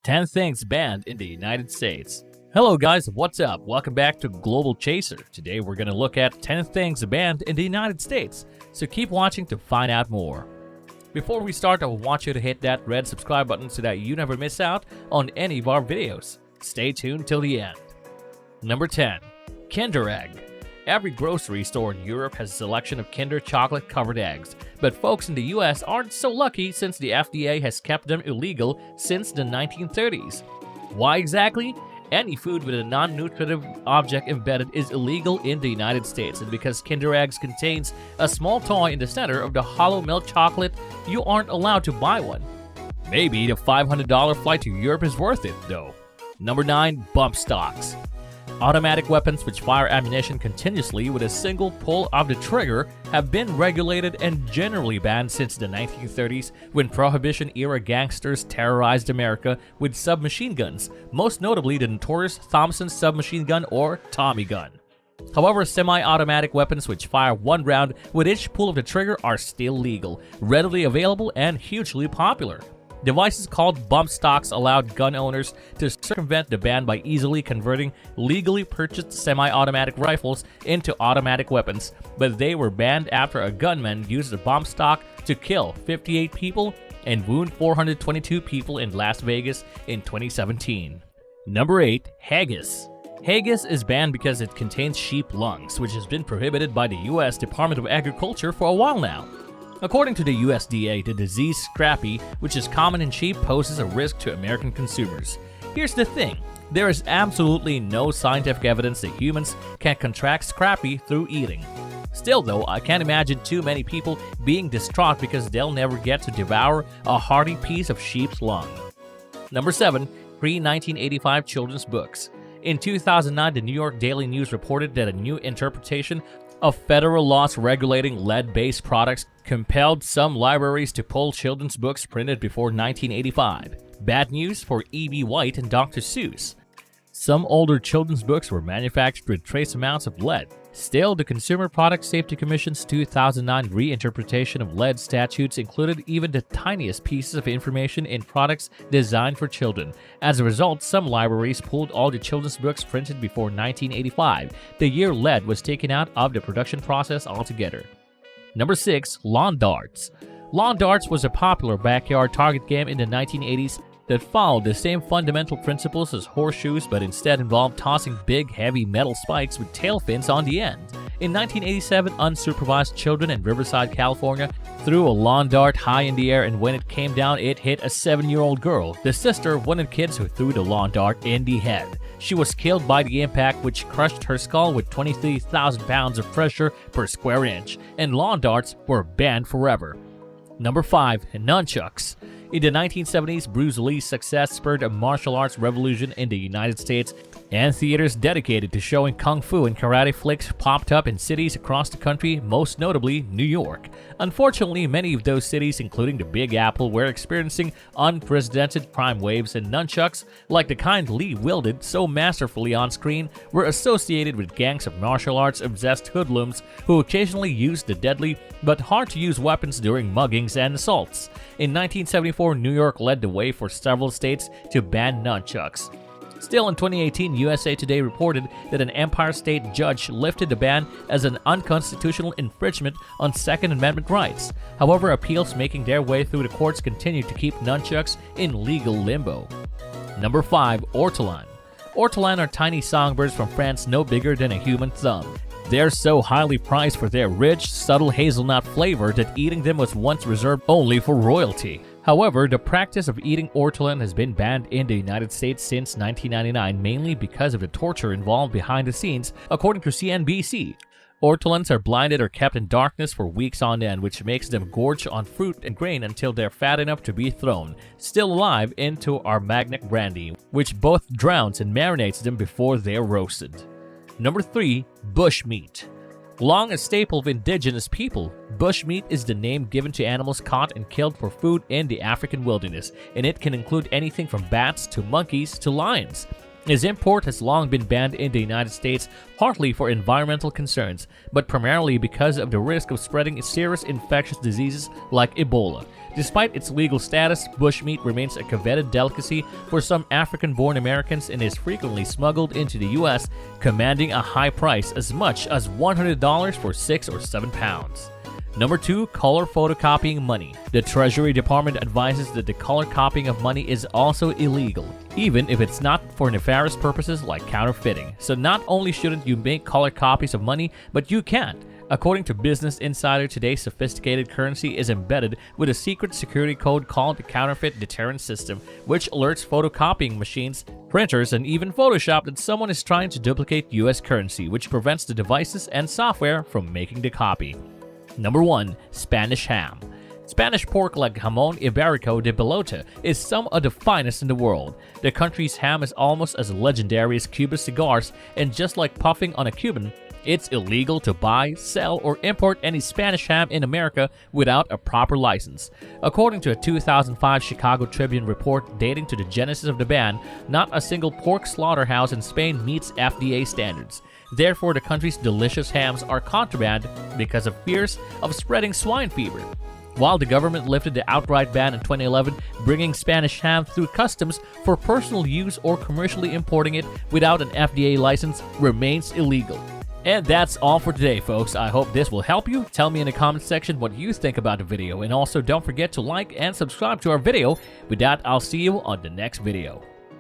10 things banned in the United States. Hello guys, what's up? Welcome back to Global Chaser. Today we're going to look at 10 things banned in the United States, so keep watching to find out more. Before we start, I want you to hit that red subscribe button so that you never miss out on any of our videos. Stay tuned till the end. Number 10. Kinder Egg. Every grocery store in Europe has a selection of Kinder chocolate-covered eggs, but folks in the US aren't so lucky since the FDA has kept them illegal since the 1930s. Why exactly? Any food with a non-nutritive object embedded is illegal in the United States, and because Kinder Eggs contains a small toy in the center of the hollow milk chocolate, you aren't allowed to buy one. Maybe the $500 flight to Europe is worth it, though. Number 9. Bump stocks. Automatic weapons which fire ammunition continuously with a single pull of the trigger have been regulated and generally banned since the 1930s, when Prohibition-era gangsters terrorized America with submachine guns, most notably the notorious Thompson submachine gun or Tommy gun. However, semi-automatic weapons which fire one round with each pull of the trigger are still legal, readily available, and hugely popular. Devices called bump stocks allowed gun owners to circumvent the ban by easily converting legally purchased semi-automatic rifles into automatic weapons, but they were banned after a gunman used a bump stock to kill 58 people and wound 422 people in Las Vegas in 2017. Number 8. Haggis. Haggis is banned because it contains sheep lungs, which has been prohibited by the U.S. Department of Agriculture for a while now. According to the USDA, the disease scrappy, which is common in sheep, poses a risk to American consumers. Here's the thing, there is absolutely no scientific evidence that humans can contract scrappy through eating. Still though, I can't imagine too many people being distraught because they'll never get to devour a hearty piece of sheep's lung. Number 7. Pre-1985 children's books. In 2009, the New York Daily News reported that a new interpretation of federal laws regulating lead-based products compelled some libraries to pull children's books printed before 1985. Bad news for E.B. White and Dr. Seuss. Some older children's books were manufactured with trace amounts of lead. Still, the Consumer Product Safety Commission's 2009 reinterpretation of lead statutes included even the tiniest pieces of information in products designed for children. As a result, some libraries pulled all the children's books printed before 1985, the year lead was taken out of the production process altogether. Number 6. Lawn darts. Lawn darts was a popular backyard target game in the 1980s that followed the same fundamental principles as horseshoes, but instead involved tossing big, heavy metal spikes with tail fins on the end. In 1987, unsupervised children in Riverside, California, threw a lawn dart high in the air, and when it came down, it hit a 7-year-old girl, the sister of one of the kids who threw the lawn dart, in the head. She was killed by the impact, which crushed her skull with 23,000 pounds of pressure per square inch, and lawn darts were banned forever. Number 5. Nunchucks. In the 1970s, Bruce Lee's success spurred a martial arts revolution in the United States, and theaters dedicated to showing kung fu and karate flicks popped up in cities across the country, most notably New York. Unfortunately, many of those cities, including the Big Apple, were experiencing unprecedented crime waves, and nunchucks, like the kind Lee wielded so masterfully on screen, were associated with gangs of martial arts-obsessed hoodlums who occasionally used the deadly but hard-to-use weapons during muggings and assaults. In 1974, New York led the way for several states to ban nunchucks. Still, in 2018, USA Today reported that an Empire State judge lifted the ban as an unconstitutional infringement on Second Amendment rights. However, appeals making their way through the courts continue to keep nunchucks in legal limbo. Number 5. Ortolan. Ortolan are tiny songbirds from France no bigger than a human thumb. They're so highly prized for their rich, subtle hazelnut flavor that eating them was once reserved only for royalty. However, the practice of eating ortolan has been banned in the United States since 1999, mainly because of the torture involved behind the scenes, according to CNBC. Ortolans are blinded or kept in darkness for weeks on end, which makes them gorge on fruit and grain until they're fat enough to be thrown, still alive, into Armagnac brandy, which both drowns and marinates them before they're roasted. Number 3. Bushmeat. Long a staple of indigenous people, bushmeat is the name given to animals caught and killed for food in the African wilderness, and it can include anything from bats to monkeys to lions. Its import has long been banned in the United States, partly for environmental concerns, but primarily because of the risk of spreading serious infectious diseases like Ebola. Despite its legal status, bushmeat remains a coveted delicacy for some African-born Americans and is frequently smuggled into the U.S., commanding a high price, as much as $100 for 6 or 7 pounds. Number 2. Color photocopying money. The Treasury Department advises that the color copying of money is also illegal, even if it's not for nefarious purposes like counterfeiting. So not only shouldn't you make color copies of money, but you can't. According to Business Insider, today's sophisticated currency is embedded with a secret security code called the Counterfeit Deterrent System, which alerts photocopying machines, printers, and even Photoshop that someone is trying to duplicate US currency, which prevents the devices and software from making the copy. Number 1. Spanish ham. Spanish pork like Jamón Ibérico de Pelota is some of the finest in the world. The country's ham is almost as legendary as Cuba's cigars, and just like puffing on a Cuban, it's illegal to buy, sell, or import any Spanish ham in America without a proper license. According to a 2005 Chicago Tribune report dating to the genesis of the ban, not a single pork slaughterhouse in Spain meets FDA standards. Therefore, the country's delicious hams are contraband because of fears of spreading swine fever. While the government lifted the outright ban in 2011, bringing Spanish ham through customs for personal use or commercially importing it without an FDA license remains illegal. And that's all for today, folks. I hope this will help you. Tell me in the comment section what you think about the video, and also don't forget to like and subscribe to our video. With that, I'll see you on the next video.